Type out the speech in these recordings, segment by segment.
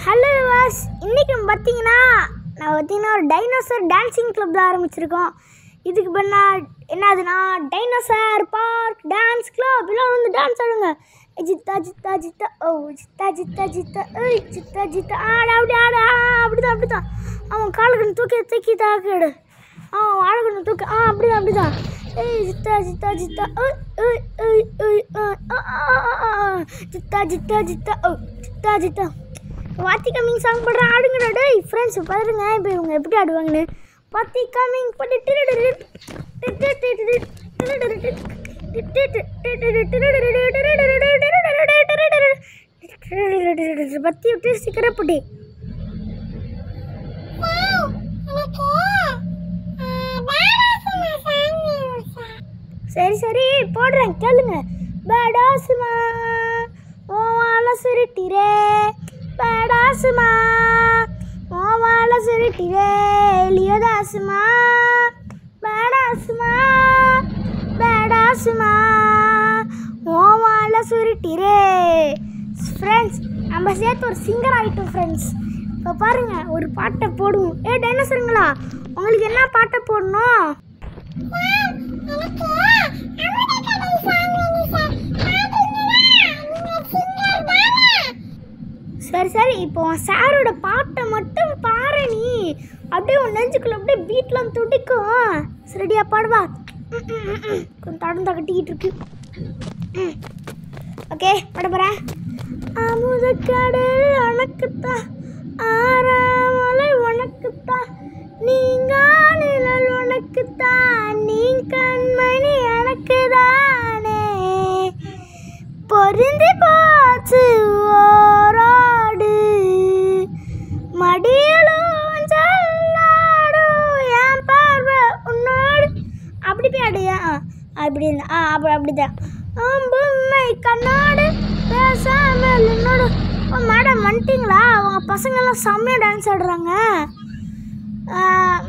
Hello was, இன்றைக்கி பார்த்தீங்கன்னா ஒரு டைனோசர் டான்ஸிங் கிளப்பில் ஆரம்பிச்சிருக்கோம். இதுக்கு பண்ணா என்னதுன்னா டைனோசர் பார்க் டான்ஸ் கிளப். எல்லாம் வந்து டான்ஸ் ஆடுங்க. ஜித்தா ஜித்தா ஜித்தா ஓ ஜித்தா ஜித்தா ஜித்தா ஏய் ஜித்தா ஜித்தா ஆடு அப்படி ஆடு அப்படிதான் அவன் காலுக்கு தூக்கி தாக்கிடு. அவன் வாழைக்கண்ணு தூக்கி அப்படிதான் ஏய் ஜித்தா ஜித்தா ஜித்தா ஏய் ஏய் ஏய் ஜித்தா ஜித்தா ஜித்தா ஓ ஜித்தா ஜித்தா வாத்தி கம்மிங் சாங் போடுற ஆடுங்கடா. டேய் ஃப்ரெண்ட்ஸ் பாருங்க இப்போ இவங்க எப்படி ஆடுவாங்கன்னு. வாத்தி கம்மிங் பத்தி விட்டு சிக்கரை புட்டி. சரி போடுறேன் கேளுங்க. படாசுமா ஓவால சிரிட்டிரே படாசுமா ஓவால சிரிட்டிரே லியோதாசுமா படாசுமா படாசுமா ஓவால சுருட்டிரே. ஃப்ரெண்ட்ஸ் நம்ம சேர்த்து ஒரு சிங்கர் ஆகிட்டோம் ஃப்ரெண்ட்ஸ். இப்போ பாருங்கள் ஒரு பாட்டை போடுவோம். டைனோசருங்களா உங்களுக்கு என்ன பாட்டை போடணும்? சரி இப்போ சாரோட பாட்டை மட்டும் பாரு. நீ அப்படியே உன் நெஞ்சுக்குள்ள அப்படியே பீட்லாம் துடிக்கும். சரிடியா பாடுவா. கொஞ்சம் தடம் தகட்டிக்கிட்டு இருக்கு. ஓகே பாட போகிறேன். அமுத கடல் உனக்குத்தான் ஆறாமலை உனக்குத்தான் நீங்கானில் உனக்குத்தான் நீ கண்மணி எனக்கு தானே பொருந்தி போச்சு ஓராடு மடியிலும் சொல்லாடு என் பார்வை உன்னோடு. அப்படி போய் ஆடுயா அப்படின்னு அப்படிதான் பொம்மை கண்ணாடு பேசாமல் என்னோட. மேடம் வந்துட்டிங்களா? அவங்க பசங்கள்லாம் செம்மையாக டான்ஸ் ஆடுறாங்க.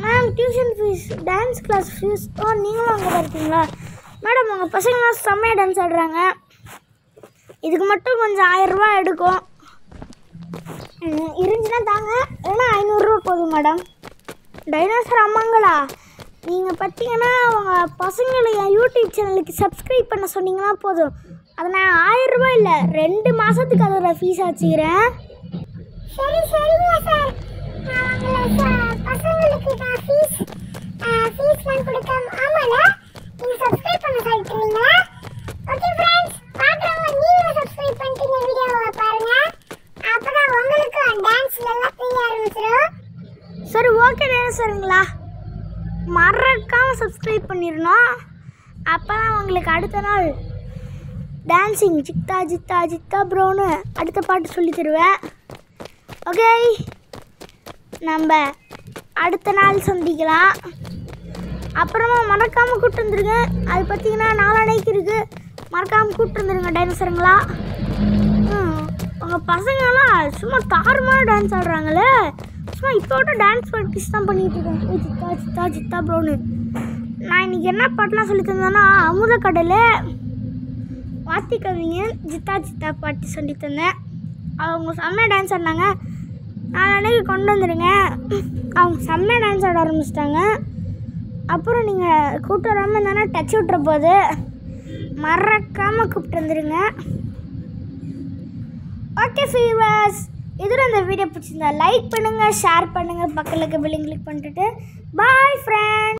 Ma'am tuition fees dance class fees நீங்களும் அங்கே இருக்கீங்களா? மேடம் உங்கள் பசங்களாம் செம்மையாக டான்ஸ் ஆடுறாங்க. இதுக்கு மட்டும் கொஞ்சம் 1000 ரூபா எடுக்கும். இருந்துச்சுன்னா தாங்க, இல்லைன்னா 500 ரூபா போதும் மேடம். டைனோசர் அம்மாங்களா நீங்கள் பார்த்தீங்கன்னா அவங்க பசங்களை என் யூடியூப் சேனலுக்கு சப்ஸ்கிரைப் பண்ண சொன்னீங்கன்னா போதும். அதை நான் 1000 ரூபா இல்லை 2 மாதத்துக்கு அதோட ஃபீஸ் வச்சுக்கிறேன். சரிங்க சார். பசங்களுக்கு நான் ஃபீஸ்லாம் கொடுக்காம ஆமாம்ல நீங்கள் சப்ஸ்கிரைப் பண்ண சொல்லிட்டுருவீங்க. ஓகே ஃப்ரெண்ட்ஸ், பார்க்குறவங்க நீங்களும் சப்ஸ்கிரைப் பண்ணிட்டீங்க வீடியோவை பாருங்கள். அப்போ தான் உங்களுக்கு டான்ஸ்லாம் தெரிய ஆரம்பிச்சிடும். சரி ஓகே டைனோசருங்களா, மறக்காமல் சப்ஸ்கிரைப் பண்ணிடணும். அப்போ தான் உங்களுக்கு அடுத்த நாள் டான்ஸிங் ஜித்தா ஜித்தா ஜித்தா ப்ரோன்னு அடுத்த பாட்டு சொல்லி தருவேன். ஓகே நம்ம அடுத்த நாள் சந்திக்கலாம். அப்புறமா மறக்காமல் கூப்பிட்டு வந்துருங்க. அது பார்த்தீங்கன்னா நாளானைக்கு இருக்குது. மறக்காமல் கூப்பிட்டு வந்துருங்க டைனோசருங்களா. உங்கள் பசங்களாம் சும்மா தாறுமாற டான்ஸ் ஆடுறாங்களே. சும்மா இப்போ விட்டு டான்ஸ் ப்ராக்டிஸ் தான் பண்ணிகிட்டு இருக்கேன். ஜித்தா ஜித்தா ஜித்தா ப்ரோன்னு. நான் இன்றைக்கி என்ன பாட்டெலாம் சொல்லி தந்தேன்னா அமுத கடல் வாத்தி கவிஞன் ஜித்தா ஜித்தா பாட்டு சொல்லி தந்தேன். அவங்க செம்மையாக டான்ஸ் ஆடினாங்க. நாளைக்கு கொண்டு வந்துடுங்க. அவங்க செம்மையாக டான்ஸ் ஆட ஆரம்பிச்சிட்டாங்க. அப்புறம் நீங்கள் கூப்பிட்டு வராமல் இருந்தானா டச் விட்டுற போது மறக்காமல் கூப்பிட்டு வந்துடுங்க. ஓகே ஃபீவர்ஸ், இதில் இந்த வீடியோ பிடிச்சிருந்தா லைக் பண்ணுங்கள், ஷேர் பண்ணுங்கள், பக்கத்தில் இருக்க பெல்லையும் கிளிக் பண்ணிட்டு பாய் ஃப்ரெண்ட்.